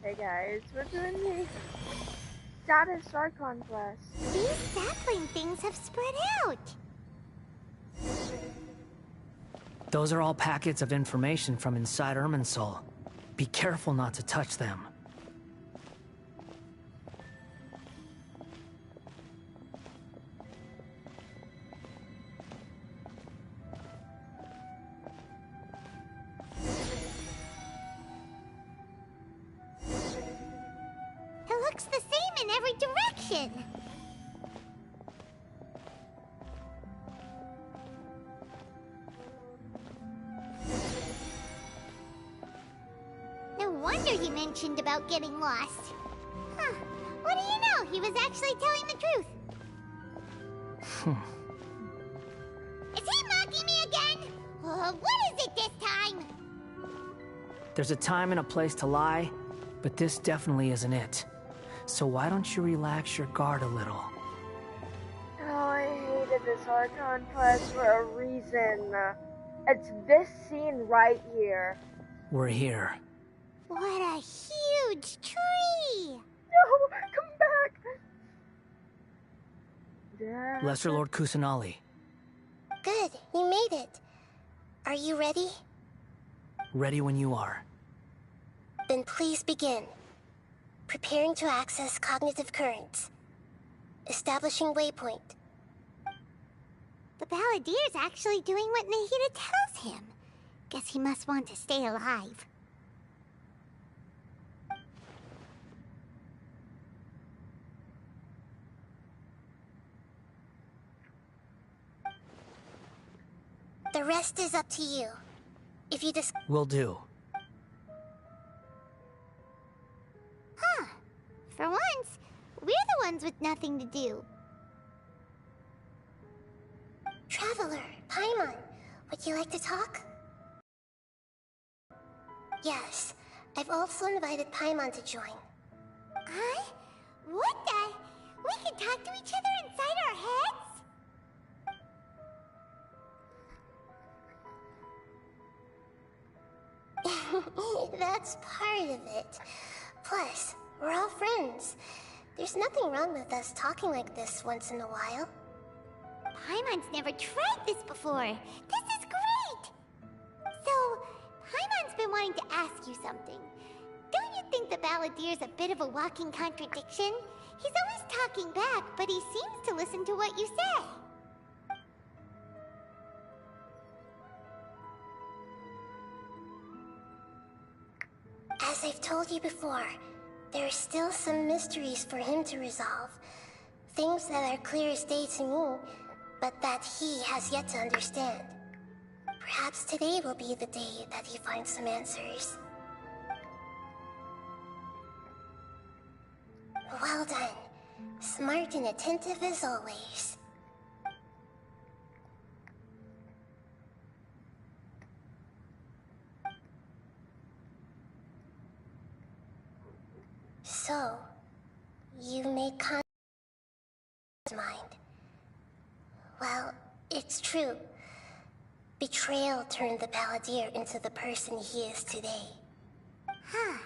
Hey guys, we're doing the status Archon quest. These sapling things have spread out. Those are all packets of information from inside Irminsul. Be careful not to touch them. It looks the same in every direction. No wonder he mentioned about getting lost. Huh. What do you know? He was actually telling the truth. Is he mocking me again? What is it this time? There's a time and a place to lie, but this definitely isn't it. So why don't you relax your guard a little? Oh, I hated this Archon quest for a reason. It's this scene right here. We're here. What a huge tree! No, come back! Dad. Lesser Lord Kusanali. Good, you made it. Are you ready? Ready when you are. Then please begin. Preparing to access cognitive currents. Establishing waypoint. The Balladeer's actually doing what Nahida tells him. Guess he must want to stay alive. The rest is up to you. If you just... Will do. Huh. For once, we're the ones with nothing to do. Traveler, Paimon, would you like to talk? Yes, I've also invited Paimon to join. What the? We can talk to each other inside our heads? That's part of it. Plus, we're all friends. There's nothing wrong with us talking like this once in a while. Paimon's never tried this before. This is great! So, Paimon's been wanting to ask you something. Don't you think the Balladeer's a bit of a walking contradiction? He's always talking back, but he seems to listen to what you say. As I've told you before, there are still some mysteries for him to resolve. Things that are clear as day to me, but that he has yet to understand. Perhaps today will be the day that he finds some answers. Well done. Smart and attentive as always. So, you made contact with his mind. Well, it's true. Betrayal turned the Balladeer into the person he is today. Huh.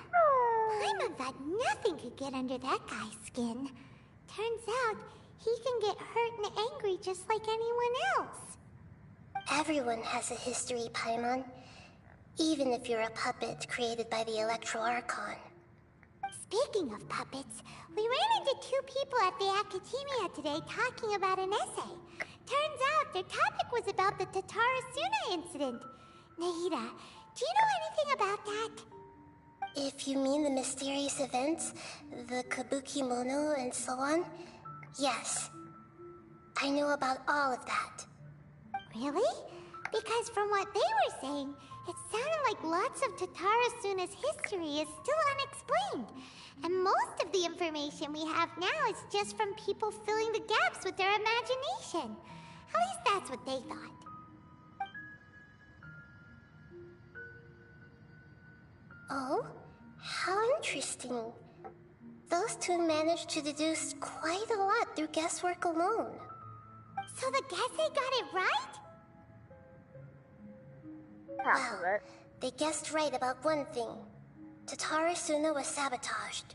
Paimon thought nothing could get under that guy's skin. Turns out, he can get hurt and angry just like anyone else. Everyone has a history, Paimon. Even if you're a puppet created by the Archon. Speaking of puppets, we ran into two people at the Academia today talking about an essay. Turns out their topic was about the Tatarasuna incident. Nahida, do you know anything about that? If you mean the mysterious events, the Kabuki Mono and so on, yes. I know about all of that. Really? Because from what they were saying, it sounded like lots of Tatarasuna's history is still unexplained. And most of the information we have now is just from people filling the gaps with their imagination. At least that's what they thought. Oh? How interesting. Those two managed to deduce quite a lot through guesswork alone. So the Gesse got it right? Half of it. They guessed right about one thing. Tatara Suna was sabotaged.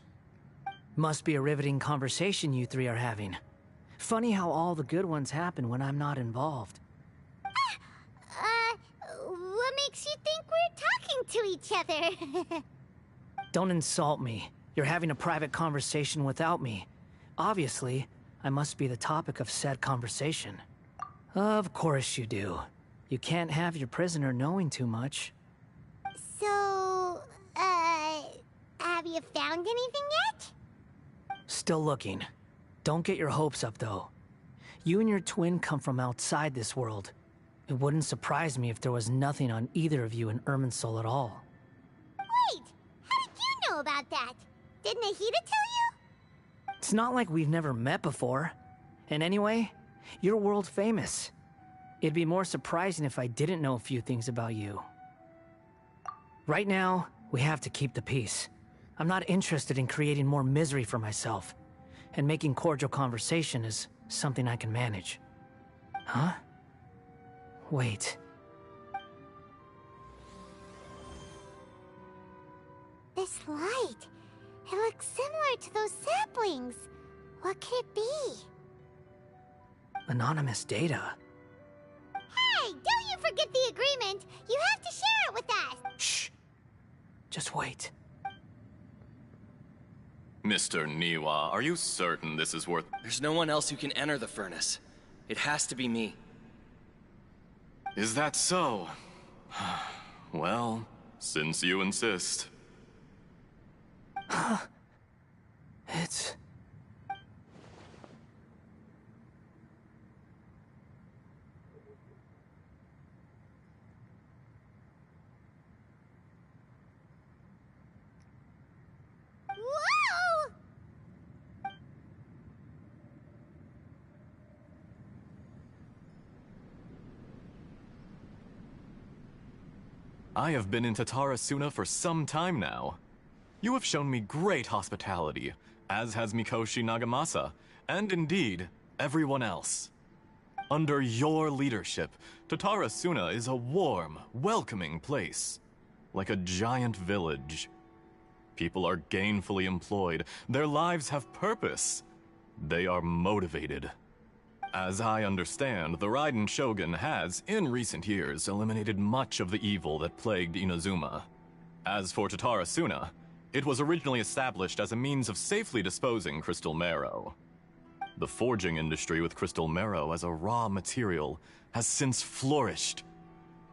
Must be a riveting conversation you three are having. Funny how all the good ones happen when I'm not involved. What makes you think we're talking to each other? Don't insult me. You're having a private conversation without me. Obviously, I must be the topic of said conversation. Of course you do. You can't have your prisoner knowing too much. So, have you found anything yet? Still looking. Don't get your hopes up, though. You and your twin come from outside this world. It wouldn't surprise me if there was nothing on either of you in Irminsul at all. Wait! How did you know about that? Did Nahida tell you? It's not like we've never met before. And anyway, you're world famous. It'd be more surprising if I didn't know a few things about you. Right now, we have to keep the peace. I'm not interested in creating more misery for myself. And making cordial conversation is something I can manage. Huh? Wait. This light. It looks similar to those saplings. What could it be? Anonymous data. Hey, don't you forget the agreement! You have to share it with us! Shh. Just wait. Mr. Niwa, are you certain this is worth... There's no one else who can enter the furnace. It has to be me. Is that so? Well, since you insist. It's... Whoa! I have been in Tatara Suna for some time now. You have shown me great hospitality, as has Mikoshi Nagamasa, and indeed, everyone else. Under your leadership, Tatara Suna is a warm, welcoming place, like a giant village. People are gainfully employed, their lives have purpose. They are motivated. As I understand, the Raiden Shogun has, in recent years, eliminated much of the evil that plagued Inazuma. As for Tatara Suna, it was originally established as a means of safely disposing crystal marrow. The forging industry with crystal marrow as a raw material has since flourished,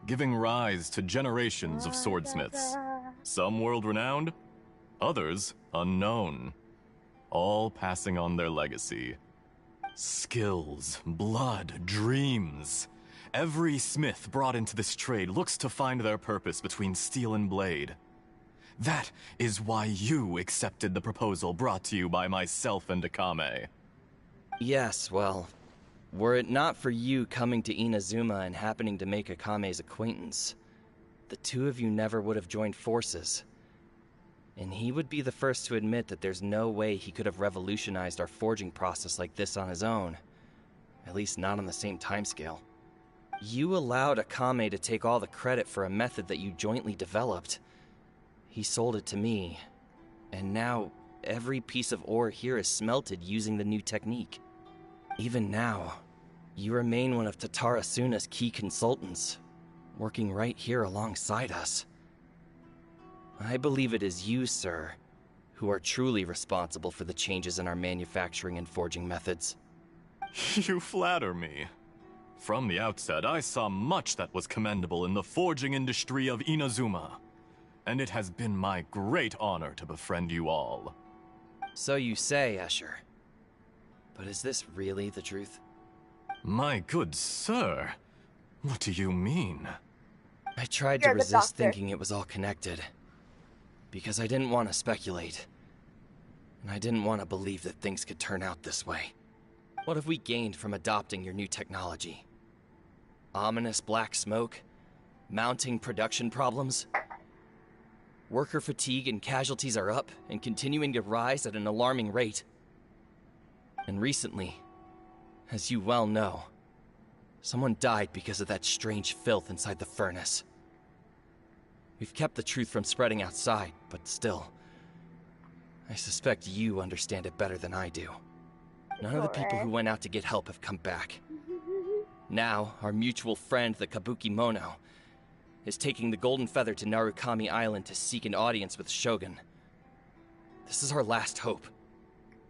giving rise to generations of swordsmiths. Some world-renowned, others unknown, all passing on their legacy. Skills, blood, dreams. Every smith brought into this trade looks to find their purpose between steel and blade. That is why you accepted the proposal brought to you by myself and Akame. Yes, well, were it not for you coming to Inazuma and happening to make Akame's acquaintance, the two of you never would have joined forces. And he would be the first to admit that there's no way he could have revolutionized our forging process like this on his own. At least not on the same timescale. You allowed Akame to take all the credit for a method that you jointly developed. He sold it to me, and now every piece of ore here is smelted using the new technique. Even now, you remain one of Tatara Suna's key consultants, working right here alongside us. I believe it is you, sir, who are truly responsible for the changes in our manufacturing and forging methods. You flatter me. From the outset, I saw much that was commendable in the forging industry of Inazuma, and it has been my great honor to befriend you all. So you say, Escher. But is this really the truth? My good sir, what do you mean? I tried You're to the resist doctor. thinking it was all connected. Because I didn't want to speculate. And I didn't want to believe that things could turn out this way. What have we gained from adopting your new technology? Ominous black smoke? Mounting production problems? Worker fatigue and casualties are up and continuing to rise at an alarming rate. And recently, as you well know, someone died because of that strange filth inside the furnace. We've kept the truth from spreading outside, but still, I suspect you understand it better than I do. None of the people who went out to get help have come back. Now, our mutual friend, the Kabuki Mono, is taking the Golden Feather to Narukami Island to seek an audience with Shogun. This is our last hope.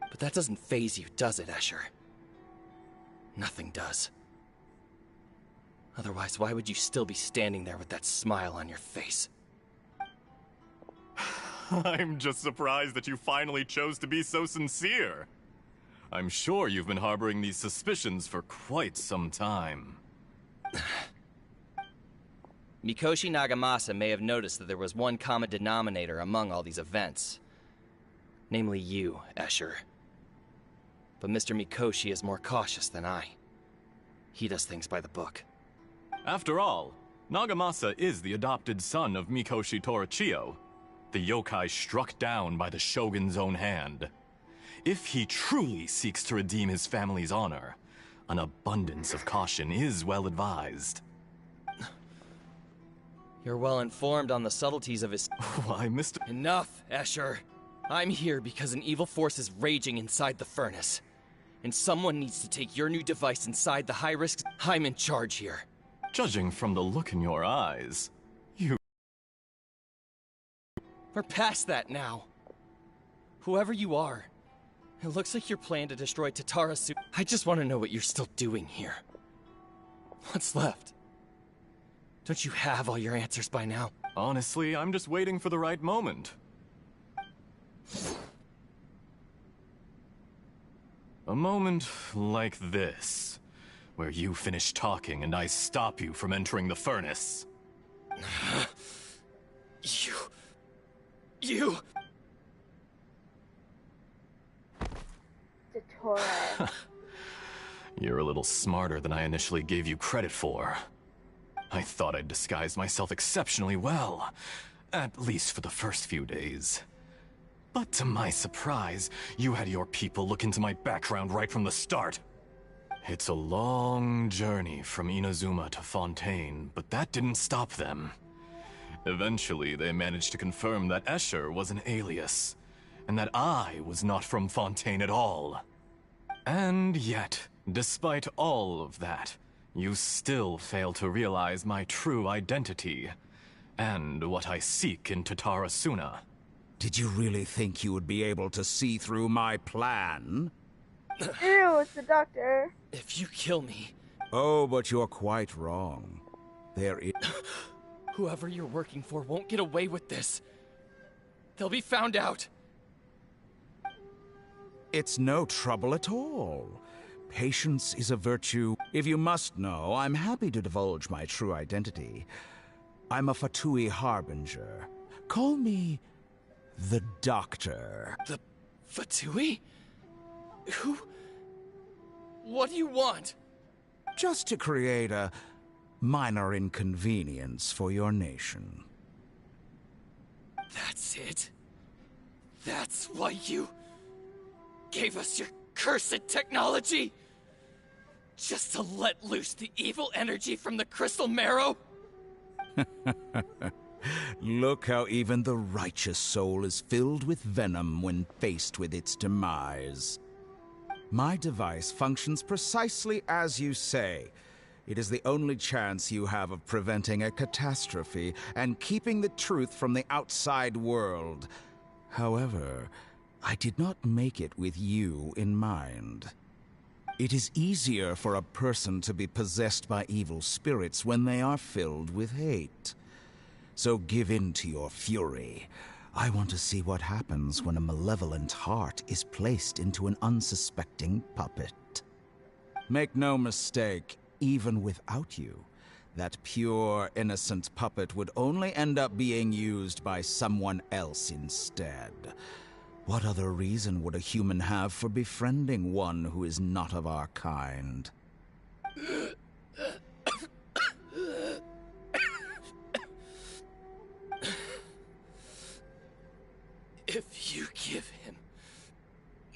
But that doesn't faze you, does it, Escher? Nothing does. Otherwise, why would you still be standing there with that smile on your face? I'm just surprised that you finally chose to be so sincere. I'm sure you've been harboring these suspicions for quite some time. Mikoshi Nagamasa may have noticed that there was one common denominator among all these events. Namely you, Escher. But Mr. Mikoshi is more cautious than I. He does things by the book. After all, Nagamasa is the adopted son of Mikoshi Torachiyo, the yokai struck down by the Shogun's own hand. If he truly seeks to redeem his family's honor, an abundance of caution is well advised. You're well informed on the subtleties of his... Why, Mr. Enough, Escher. I'm here because an evil force is raging inside the furnace. And someone needs to take your new device inside the high-risk... I'm in charge here. Judging from the look in your eyes, you... We're past that now. Whoever you are, it looks like your plan to destroy Tatarasu... I just want to know what you're still doing here. What's left? Don't you have all your answers by now? Honestly, I'm just waiting for the right moment. A moment like this, where you finish talking and I stop you from entering the furnace. You... Dottore. You're a little smarter than I initially gave you credit for. I thought I'd disguised myself exceptionally well, at least for the first few days. But to my surprise, you had your people look into my background right from the start. It's a long journey from Inazuma to Fontaine, but that didn't stop them. Eventually, they managed to confirm that Escher was an alias, and that I was not from Fontaine at all. And yet, despite all of that, you still fail to realize my true identity, and what I seek in Tatarasuna. Did you really think you would be able to see through my plan? Ew, it's the doctor. If you kill me... Oh, but you're quite wrong. There is... Whoever you're working for won't get away with this. They'll be found out. It's no trouble at all. Patience is a virtue. If you must know, I'm happy to divulge my true identity. I'm a Fatui Harbinger. Call me the Doctor. The Fatui? Who? What do you want? Just to create a minor inconvenience for your nation. That's it? That's why you gave us your cursed technology? Just to let loose the evil energy from the crystal marrow? Look how even the righteous soul is filled with venom when faced with its demise. My device functions precisely as you say. It is the only chance you have of preventing a catastrophe and keeping the truth from the outside world. However, I did not make it with you in mind. It is easier for a person to be possessed by evil spirits when they are filled with hate. So give in to your fury. I want to see what happens when a malevolent heart is placed into an unsuspecting puppet. Make no mistake, even without you, that pure, innocent puppet would only end up being used by someone else instead. What other reason would a human have for befriending one who is not of our kind? If you give him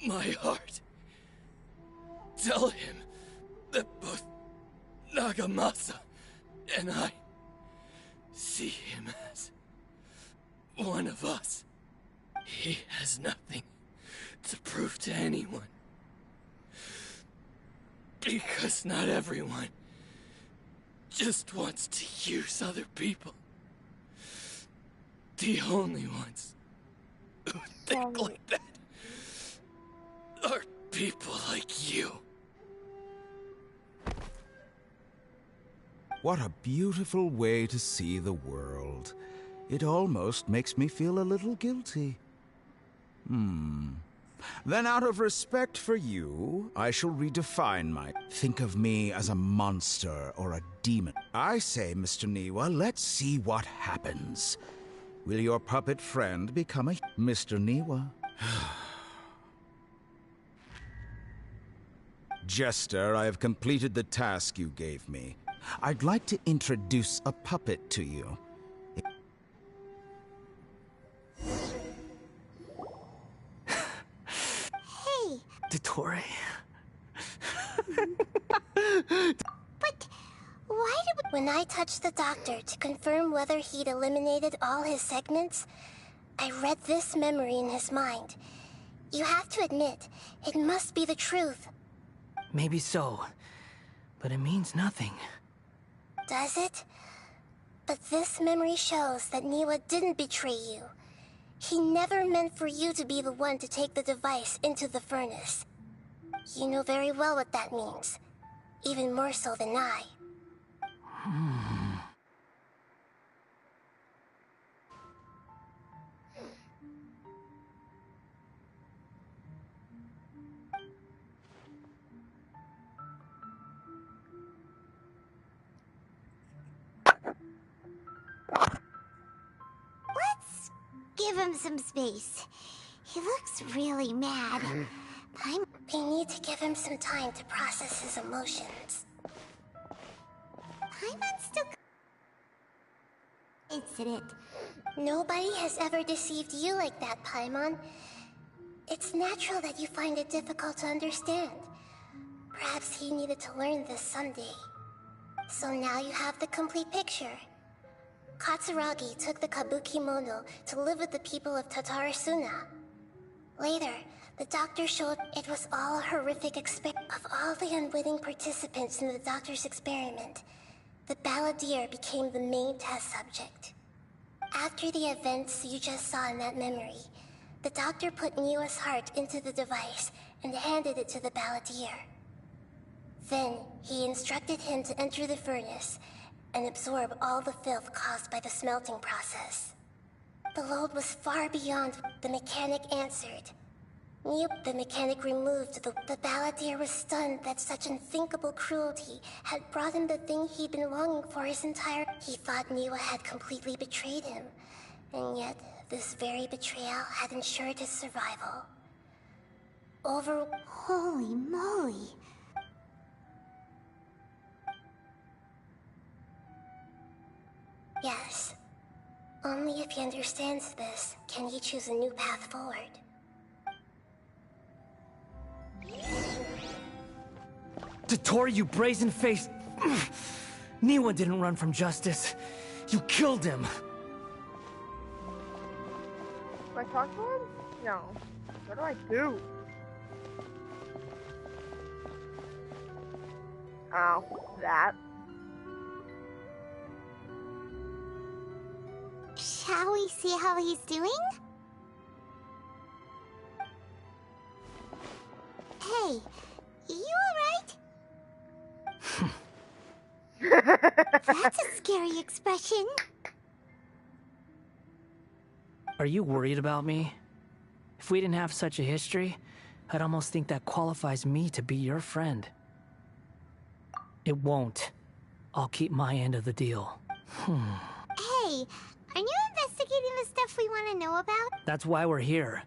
my heart, tell him that both Nagamasa and I see him as one of us. He has nothing to prove to anyone. Because not everyone just wants to use other people. The only ones who think like that are people like you. What a beautiful way to see the world. It almost makes me feel a little guilty. Then out of respect for you, I shall redefine my... Think of me as a monster or a demon. I say, Mr. Niwa, let's see what happens. Will your puppet friend become a... Mr. Niwa? Jester, I have completed the task you gave me. I'd like to introduce a puppet to you. Hey! Dottore. But why did when I touched the doctor to confirm whether he'd eliminated all his segments, I read this memory in his mind. You have to admit, it must be the truth. Maybe so, but it means nothing. Does it? But this memory shows that Niwa didn't betray you. He never meant for you to be the one to take the device into the furnace. You know very well what that means. Even more so than I. Let's give him some space. He looks really mad. We need to give him some time to process his emotions. Paimon's still... incident. Nobody has ever deceived you like that, Paimon. It's natural that you find it difficult to understand. Perhaps he needed to learn this someday. So now you have the complete picture. Katsuragi took the Kabuki Mono to live with the people of Tatarasuna. Later, the doctor showed it was all a horrific experiment. Of all the unwitting participants in the doctor's experiment, the balladeer became the main test subject. After the events you just saw in that memory, the doctor put Niwa's heart into the device and handed it to the balladeer. Then, he instructed him to enter the furnace and absorb all the filth caused by the smelting process. The load was far beyond what the mechanic answered. The mechanic removed the balladeer was stunned that such unthinkable cruelty had brought him the thing he'd been longing for his entire... He thought Niwa had completely betrayed him, and yet this very betrayal had ensured his survival. Holy moly. Yes. Only if he understands this can he choose a new path forward. Dottore, you brazen-faced... Niwa didn't run from justice. You killed him. Do I talk to him? No. What do I do? Oh, that. Shall we see how he's doing? Hey, you alright? That's a scary expression. Are you worried about me? If we didn't have such a history, I'd almost think that qualifies me to be your friend. It won't. I'll keep my end of the deal. Hey, are you investigating the stuff we want to know about? That's why we're here.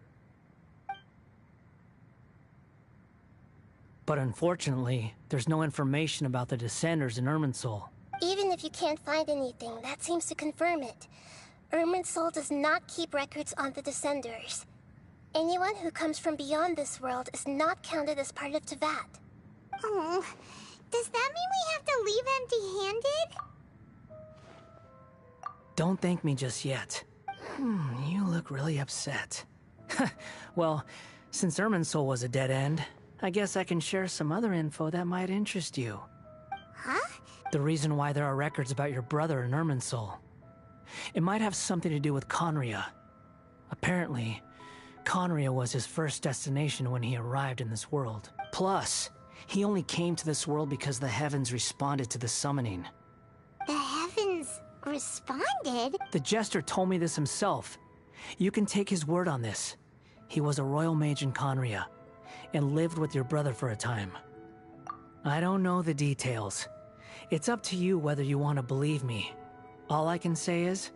But unfortunately, there's no information about the Descenders in Irminsul. Even if you can't find anything, that seems to confirm it. Irminsul does not keep records on the Descenders. Anyone who comes from beyond this world is not counted as part of Teyvat. Oh, does that mean we have to leave empty-handed? Don't thank me just yet. You look really upset. Well, since Irminsul was a dead end, I guess I can share some other info that might interest you. Huh? The reason why there are records about your brother in Irminsul. It might have something to do with Conria. Apparently, Conria was his first destination when he arrived in this world. Plus, he only came to this world because the heavens responded to the summoning. The heavens responded? The Jester told me this himself. You can take his word on this. He was a royal mage in Conria, and lived with your brother for a time. I don't know the details. It's up to you whether you want to believe me. All I can say is,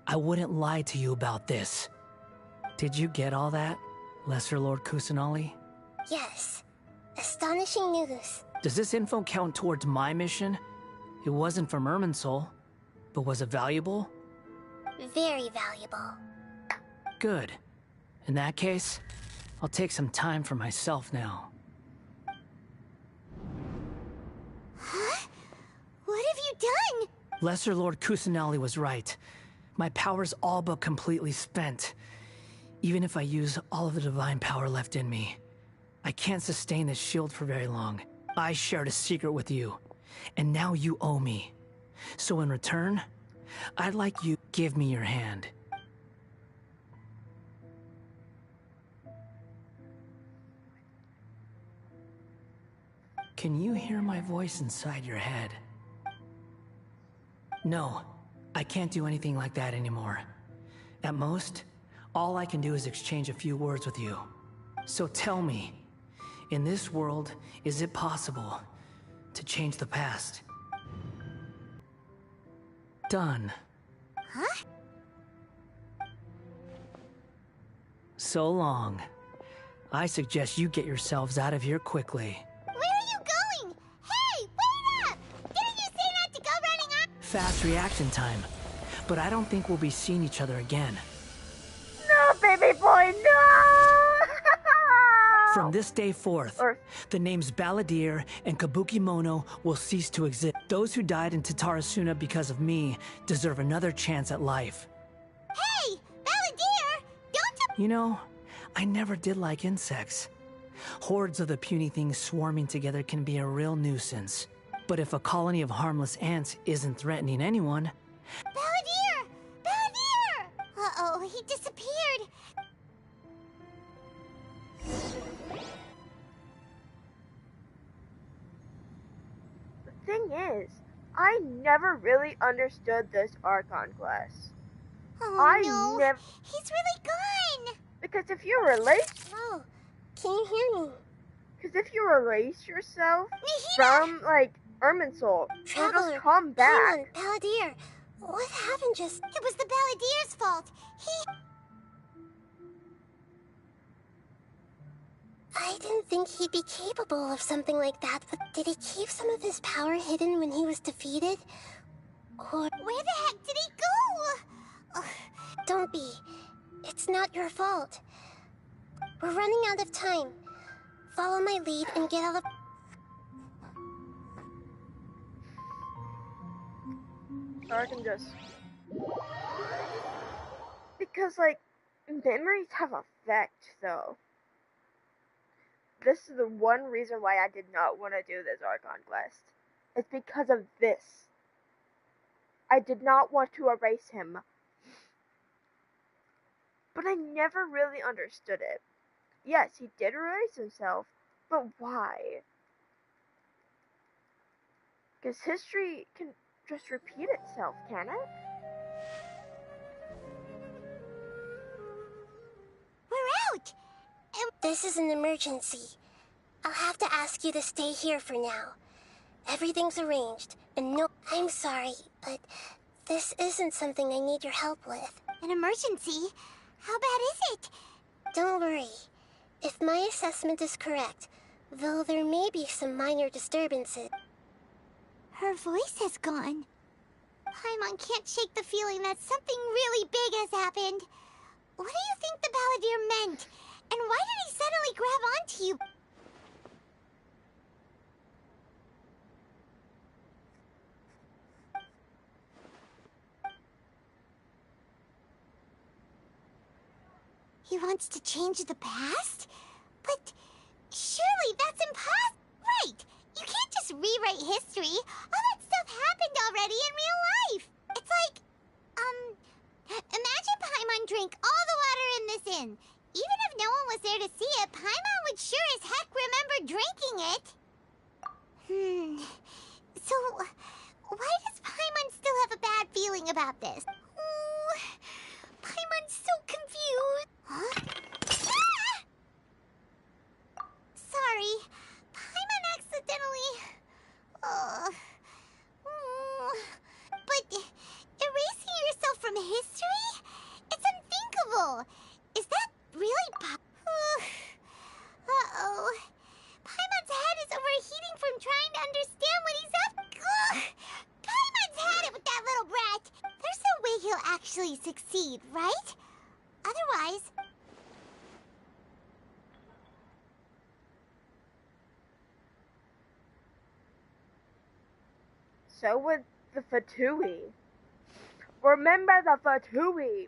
I wouldn't lie to you about this. Did you get all that, Lesser Lord Kusanali? Yes. Astonishing news. Does this info count towards my mission? It wasn't from Irminsul, but was it valuable? Very valuable. Good. In that case, I'll take some time for myself now. Huh? What have you done? Lesser Lord Kusanali was right. My power's all but completely spent. Even if I use all of the divine power left in me, I can't sustain this shield for very long. I shared a secret with you, and now you owe me. So in return, I'd like you to give me your hand. Can you hear my voice inside your head? No, I can't do anything like that anymore. At most, all I can do is exchange a few words with you. So tell me, in this world, is it possible to change the past? Done. Huh? So long. I suggest you get yourselves out of here quickly. Where are you going? Hey, wait up! Didn't you say not to go running up? Fast reaction time. But I don't think we'll be seeing each other again. No, baby boy, no! From this day forth, the names Balladeer and Kabukimono will cease to exist. Those who died in Tatarasuna because of me deserve another chance at life. Hey, Balladeer! Don't you— You know, I never did like insects. Hordes of the puny things swarming together can be a real nuisance. But if a colony of harmless ants isn't threatening anyone... Balladeer! Balladeer! Uh-oh, he disappeared. The thing is, I never really understood this Archon class. Oh no, he's really gone. Because if you release... Oh, can you hear me? Because if you release yourself Nihina! from, like, Irminsul, you'll Traveler, just come back. Paimon, Balladeer, what happened just— It was the Balladeer's fault. I didn't think he'd be capable of something like that, but did he keep some of his power hidden when he was defeated? Or— Where the heck did he go? Ugh. Don't be. It's not your fault. We're running out of time. Follow my lead and get out of— So I can just... Because, like, memories have effect, though. This is the one reason why I did not want to do this Archon quest. It's because of this. I did not want to erase him. But I never really understood it. Yes, he did erase himself, but why? Because history can just repeat itself, can it? We're out. This is an emergency. I'll have to ask you to stay here for now. Everything's arranged, and no— I'm sorry, but this isn't something I need your help with. An emergency? How bad is it? Don't worry. If my assessment is correct, though there may be some minor disturbances— Her voice has gone. Paimon can't shake the feeling that something really big has happened. What do you think the Balladeer meant? And why did he suddenly grab onto you? He wants to change the past? But surely that's impossible. Right! You can't just rewrite history. All that stuff happened already in real life. It's like, imagine Paimon drank all the water in this inn. Even if no one was there to see it, Paimon would sure as heck remember drinking it. So, why does Paimon still have a bad feeling about this? Oh, Paimon's so confused. Huh? Ah! Sorry, Paimon accidentally... But erasing yourself from history? It's unthinkable. Is that really Uh-oh. Paimon's head is overheating from trying to understand what he's up. Ugh. Paimon's had it with that little brat. There's no way he'll actually succeed, right? Otherwise... So would the Fatui. Remember the Fatui.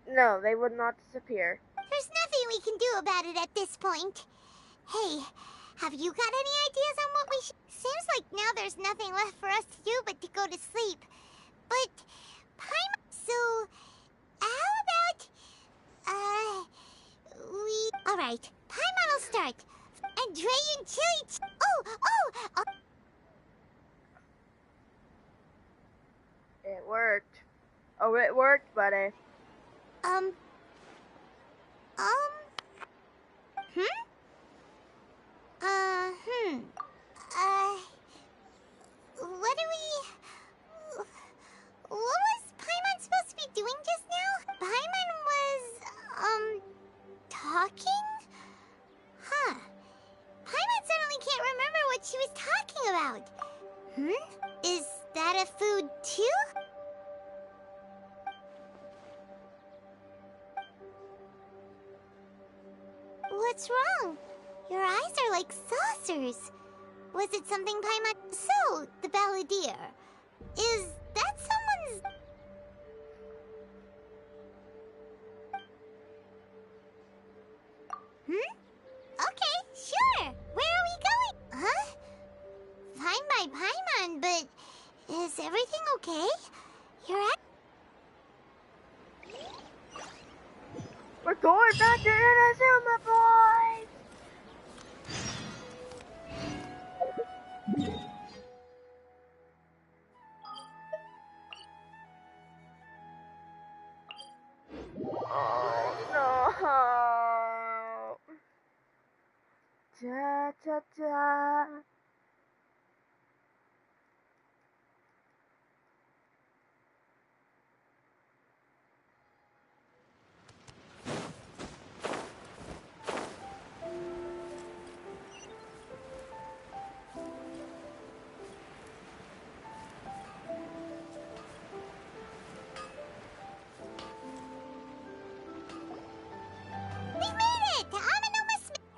No, they would not disappear. There's nothing we can do about it at this point. Hey, have you got any ideas on what we should... Seems like now there's nothing left for us to do but to go to sleep. But, Paimon... So, how about... Alright, Paimon will start. And Dre and Chili... Oh! It worked. Oh, it worked, buddy. What was Paimon supposed to be doing just now? Paimon was, talking? Huh. Paimon suddenly can't remember what she was talking about. Is that a food too? What's wrong? Your eyes are like saucers. Was it something Paimon... So, the balladeer. Is that someone's... Okay, sure. Where are we going? Huh? Fine by Paimon, but... Is everything okay? You're at... We're going back to Inazuma, boys! Oh, no! Da-da-da.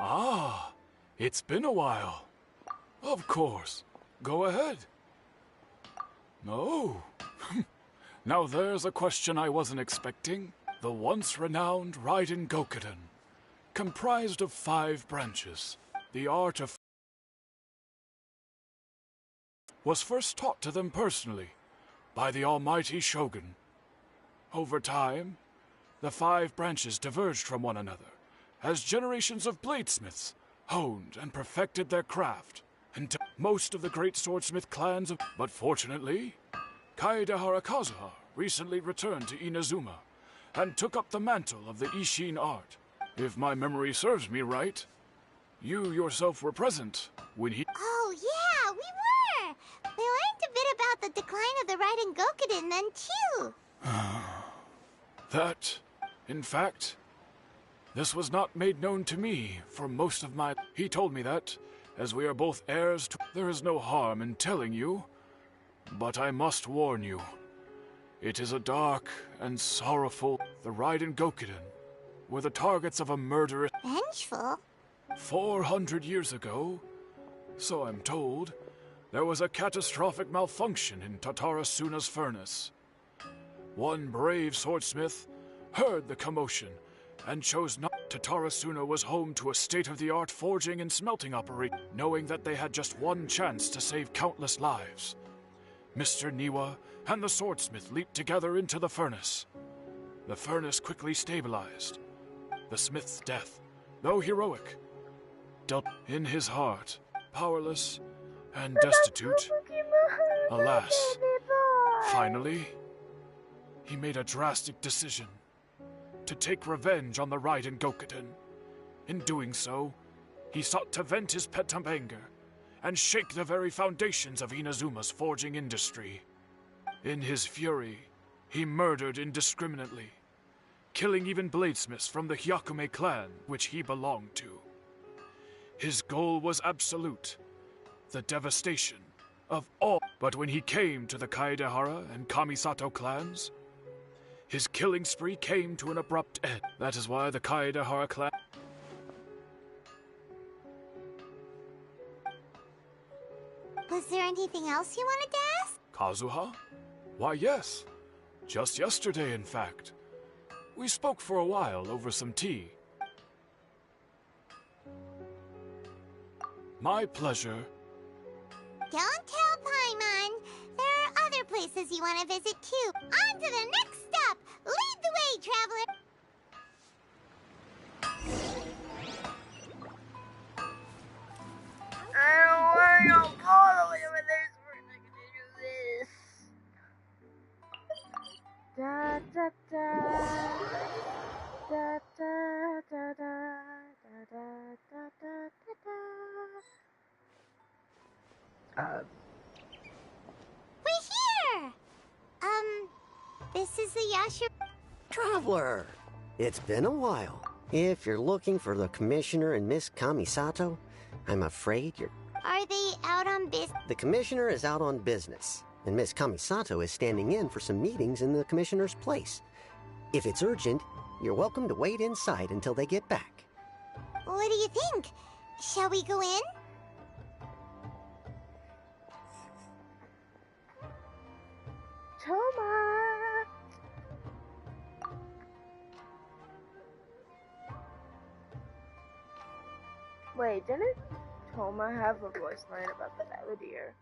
Ah, it's been a while. Of course. Go ahead. No. Now there's a question I wasn't expecting. The once renowned Raiden Gokuden, comprised of 5 branches. The art of was first taught to them personally by the almighty Shogun. Over time, the 5 branches diverged from one another as generations of bladesmiths honed and perfected their craft until most of the great swordsmith clans of... But fortunately, Kaedehara Kazuha recently returned to Inazuma and took up the mantle of the Ishin art. If my memory serves me right, you yourself were present when he... Oh, yeah, we were! We learned a bit about the decline of the Raiden Gokuden then, too. That, in fact, this was not made known to me for most of my... He told me that, as we are both heirs to... There is no harm in telling you, but I must warn you. It is a dark and sorrowful... The Raiden Gokuden were the targets of a murderous... Vengeful? 400 years ago, so I'm told, there was a catastrophic malfunction in Tatarasuna's furnace. One brave swordsmith heard the commotion and chose not. Tatarasuna was home to a state-of-the-art forging and smelting operation, knowing that they had just one chance to save countless lives. Mr. Niwa and the swordsmith leaped together into the furnace. The furnace quickly stabilized. The smith's death, though heroic, dealt in his heart, powerless and destitute. Alas, finally, he made a drastic decision to take revenge on the Raiden Gokuden. In doing so, he sought to vent his pent-up anger and shake the very foundations of Inazuma's forging industry. In his fury, he murdered indiscriminately, killing even bladesmiths from the Hyakume clan which he belonged to. His goal was absolute, the devastation of all. But when he came to the Kaedehara and Kamisato clans, his killing spree came to an abrupt end. That is why the Kaedehara clan... Was there anything else you wanted to ask? Kazuha? Why, yes. Just yesterday, in fact. We spoke for a while over some tea. My pleasure. Don't tell Paimon. There are other places you want to visit too. On to the next stop. Lead the way, traveler. I don't want to go all the way over there so we're not gonna do this. Da da da da da da da da da da da. We're here. This is the Yasha. Traveler! It's been a while. If you're looking for the Commissioner and Miss Kamisato, I'm afraid you're... Are they out on business? The Commissioner is out on business, and Miss Kamisato is standing in for some meetings in the Commissioner's place. If it's urgent, you're welcome to wait inside until they get back. What do you think? Shall we go in? Toma! Wait, didn't Toma have a voice line about the Belvedere?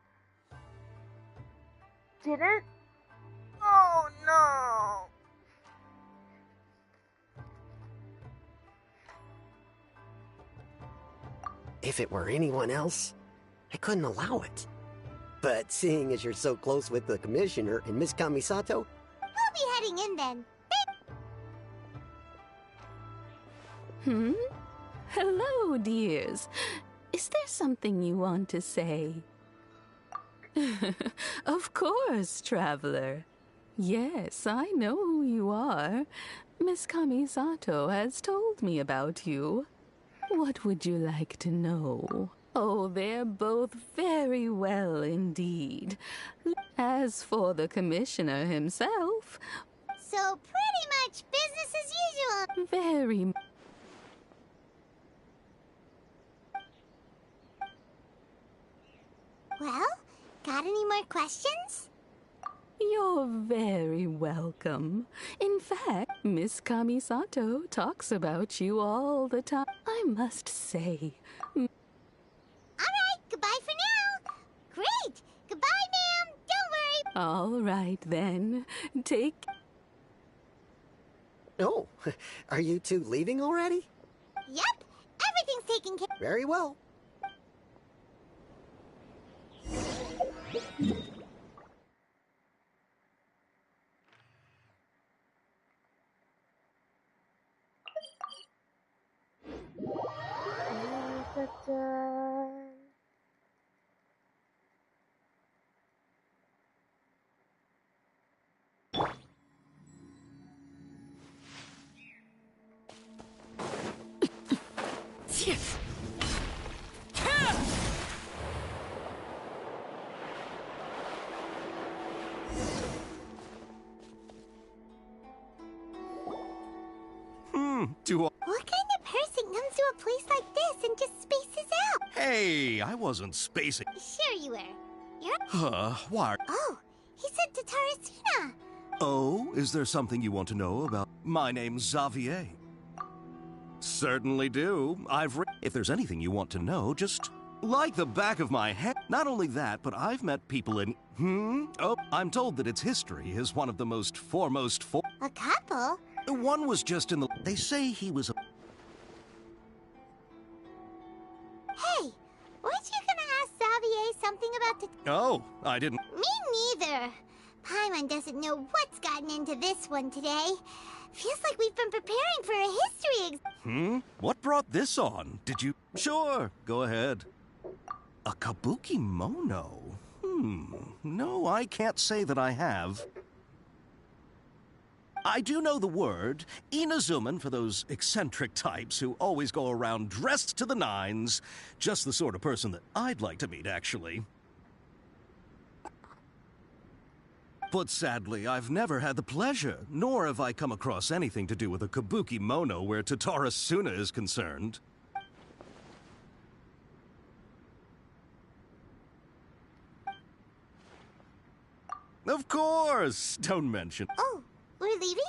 Didn't? Oh no! If it were anyone else, I couldn't allow it. But seeing as you're so close with the Commissioner and Miss Kamisato... We'll be heading in then. Hello, dears. Is there something you want to say? Of course, traveler. Yes, I know who you are. Miss Kamisato has told me about you. What would you like to know? Oh, they're both very well indeed. As for the Commissioner himself... So pretty much business as usual. Very... Well, got any more questions? You're very welcome. In fact, Miss Kamisato talks about you all the time. I must say... All right, goodbye for now. Great. Goodbye, ma'am. Don't worry. All right, then. Take... Oh, are you two leaving already? Yep, everything's taken care of. Very well. What kind of person comes to a place like this and just spaces out? Hey, I wasn't spacing. Sure you were. You're... Why? Oh, he said Tatarasuna. Oh, is there something you want to know about? My name's Xavier. Certainly do. If there's anything you want to know, just like the back of my head. Not only that, but I've met people in... Oh, I'm told that its history is one of the most foremost A couple? One was just in the... They say he was a... Hey, weren't you gonna ask Xavier something about the... Oh, I didn't... Me neither. Paimon doesn't know what's gotten into this one today. Feels like we've been preparing for a history What brought this on? Did you... Sure, go ahead. A kabuki mono? No, I can't say that I have. I do know the word, Inazuman, for those eccentric types who always go around dressed to the nines. Just the sort of person that I'd like to meet, actually. But sadly, I've never had the pleasure, nor have I come across anything to do with a kabuki mono where Tatara Suna is concerned. Of course! Don't mention. Oh, we're leaving?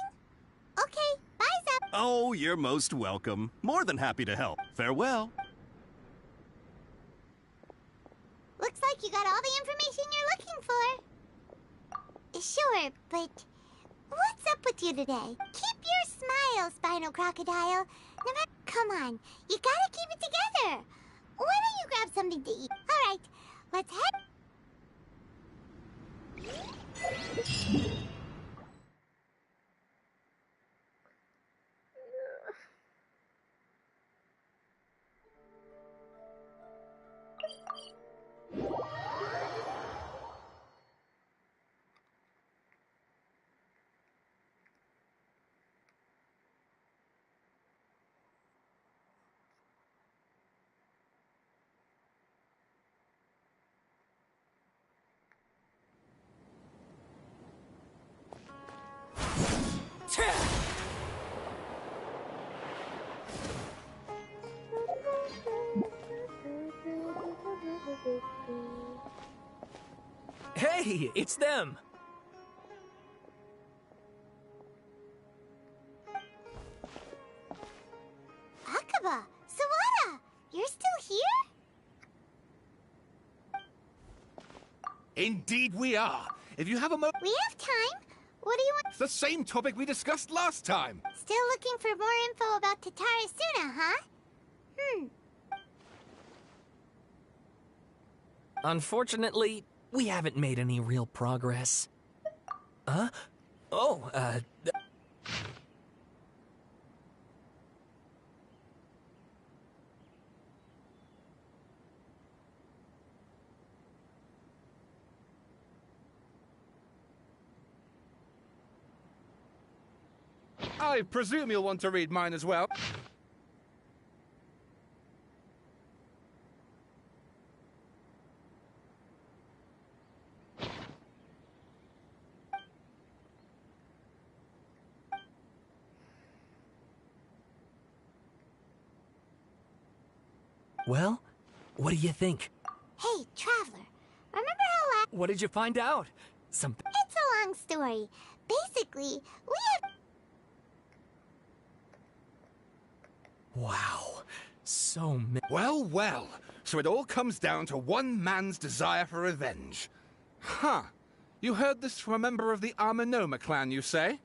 Okay, bye, Zap. Oh, you're most welcome. More than happy to help. Farewell. Looks like you got all the information you're looking for. Sure, but what's up with you today? Keep your smile, Spinal Crocodile. Come on, you gotta keep it together. Why don't you grab something to eat? All right, let's head... Hey, it's them! Akaba, Sawada, you're still here? Indeed we are. If you have a moment... We have time. What do you want? It's the same topic we discussed last time. Still looking for more info about Tatara Suna, huh? Unfortunately, we haven't made any real progress. Huh? Oh, I presume you'll want to read mine as well. well, what do you think? Hey, Traveler, remember how last... What did you find out? Something... It's a long story. Basically, we have... Wow. So many... Well, well. So it all comes down to one man's desire for revenge. Huh. You heard this from a member of the Armanoma clan, you say?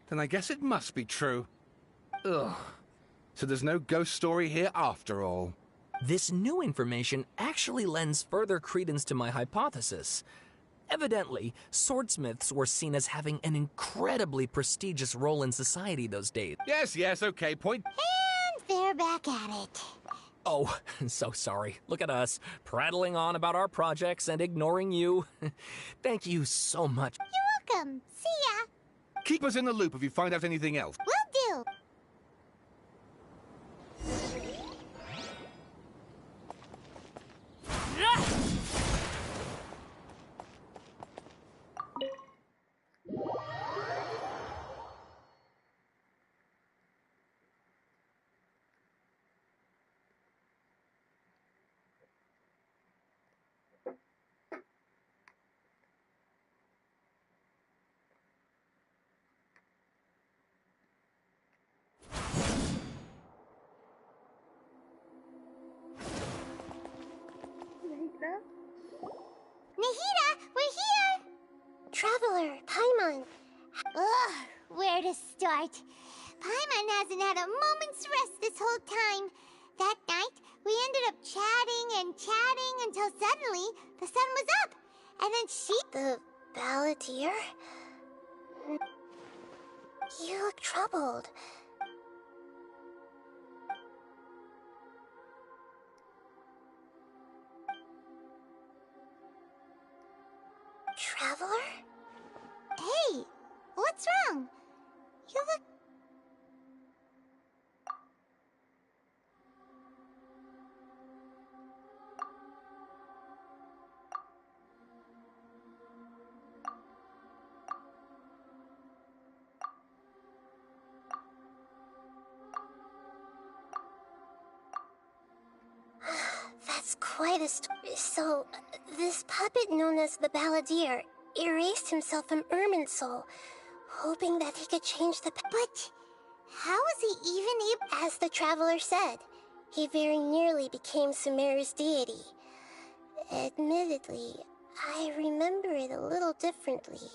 Then I guess it must be true. Ugh. So there's no ghost story here after all. This new information actually lends further credence to my hypothesis. Evidently, swordsmiths were seen as having an incredibly prestigious role in society those days. Yes, okay, point... And they're back at it. Oh, so sorry. Look at us, prattling on about our projects and ignoring you. Thank you so much. You're welcome. See ya. Keep us in the loop if you find out anything else. Will do. to start. Paimon hasn't had a moment's rest this whole time. That night, we ended up chatting and chatting until suddenly the sun was up. And then she... The balladeer? You look troubled. Traveler? Hey, what's wrong? You look... That's quite a story. So, this puppet known as the balladeer erased himself from Irminsul, hoping that he could change the... But how was he even able... As the traveler said, he very nearly became Sumeru's deity. Admittedly, I remember it a little differently.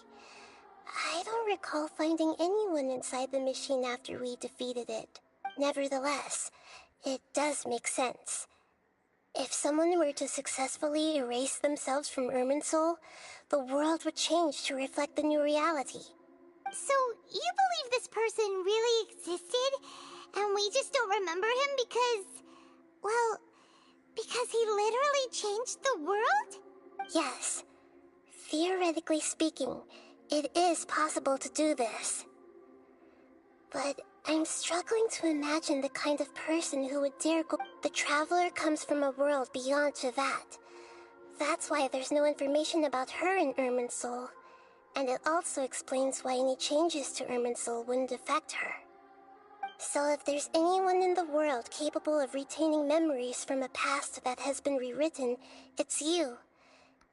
I don't recall finding anyone inside the machine after we defeated it. Nevertheless, it does make sense. If someone were to successfully erase themselves from Irminsul, the world would change to reflect the new reality. So, you believe this person really existed, and we just don't remember him because... well, because he literally changed the world? Yes. Theoretically speaking, it is possible to do this. But I'm struggling to imagine the kind of person who would dare go... The traveler comes from a world beyond to that. That's why there's no information about her in Irminsul. And it also explains why any changes to Irminsul wouldn't affect her. So if there's anyone in the world capable of retaining memories from a past that has been rewritten, it's you.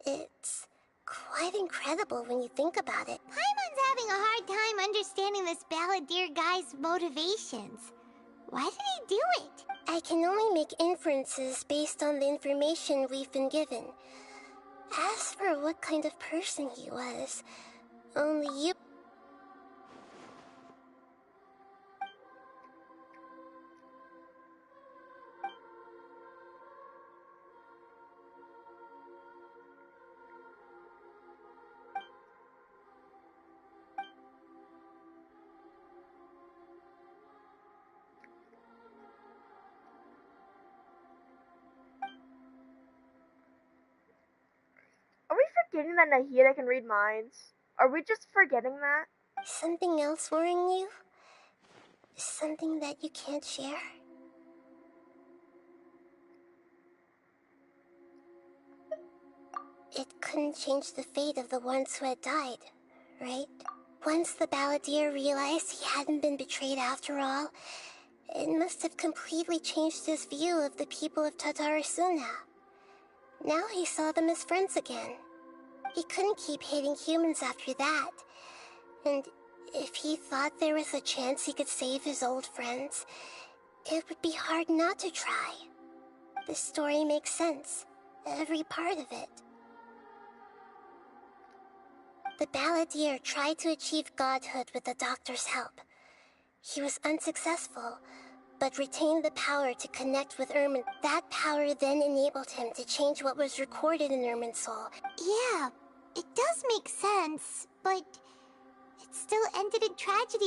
It's quite incredible when you think about it. Paimon's having a hard time understanding this balladeer guy's motivations. Why did he do it? I can only make inferences based on the information we've been given. As for what kind of person he was, only you... Are we forgetting that Nahida can read minds? Are we just forgetting that? Something else worrying you? Something that you can't share? It couldn't change the fate of the ones who had died, right? Once the balladeer realized he hadn't been betrayed after all, it must have completely changed his view of the people of Tatarasuna. Now he saw them as friends again. He couldn't keep hating humans after that. And if he thought there was a chance he could save his old friends, it would be hard not to try. The story makes sense, every part of it. The balladeer tried to achieve godhood with the doctor's help. He was unsuccessful, but retained the power to connect with Irmin. That power then enabled him to change what was recorded in Irminsul. Yeah, it does make sense, but it still ended in tragedy